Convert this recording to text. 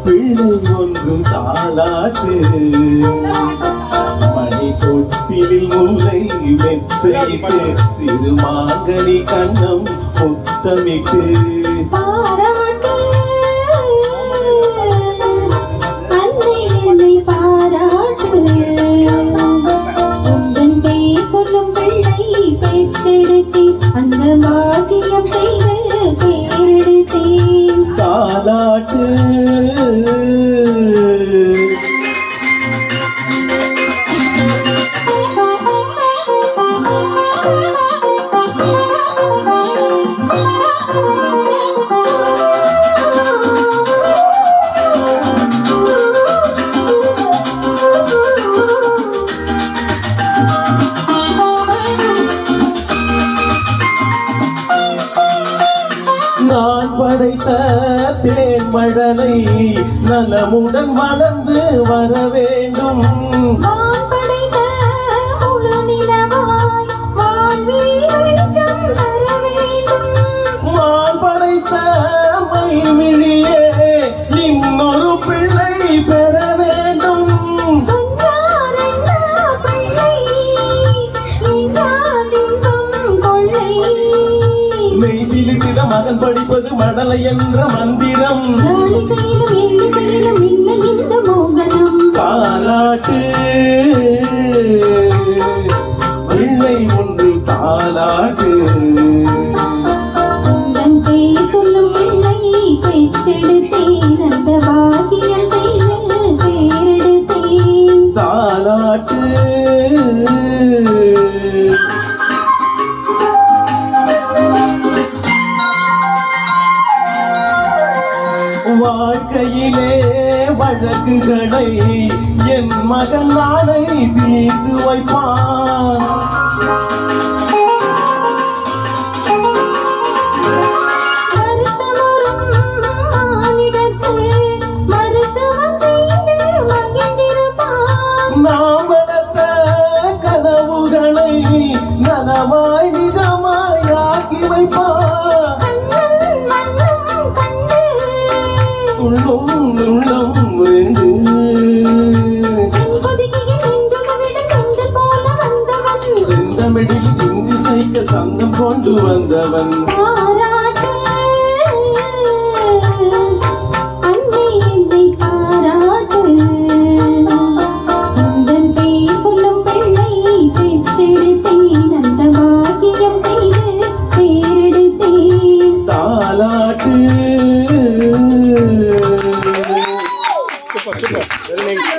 பிள்ளை ஒன்றும் தாலாட்டு மணி தொட்டிலில் முல்லை மெத்தையிட்டு சிறு மாங்கனி கண்ணம் முத்தமிட்டு பாராட்டு அன்னை என்னை பாராட்டு உந்தன் பேர் சொல்லும் பிள்ளை பெற்றெடுத்தேன் அந்த பாக்கியம் செய்து பேரெடுத்தேன் தாலாட்டு நான் படைத்த தேன்மழலை நலமுடன் வளர்ந்து வர வேண்டும். நான் படைத்த முழு நிலவாய் வாழ்வில் வெளிச்சம் தர வேண்டும். நான் படைத்த மைவிழியே இன்னொரு பிள்ளை பெற வேண்டும். மெய்சிலித்திட மகன் படிப்பது மடலை என்ற மந்திரம். தாலாட்டு பிள்ளை ஒன்று தாலாட்டு சொல்லும் பிள்ளை பெற்றெடுத்தேன் அந்த பாக்கியம் செய்து பேரெடுத்தேன் தாலாட்டு வாழ்க்கையிலே வழக்குகளை என் மகன் நாளை தீர்த்து வைப்பான். நாம் வளர்த்த கனவுகளை நனமாய் நிஜமாய் ஆக்கி வைப்பான். உள்ளம் உள்ளம் வேண்டு செந்தமிழில் சிந்தி சைக்க சந்தம் கொண்டு வந்தவன். தாலாட்டு சூப்பர் சூப்பர் வெரி நைஸ்.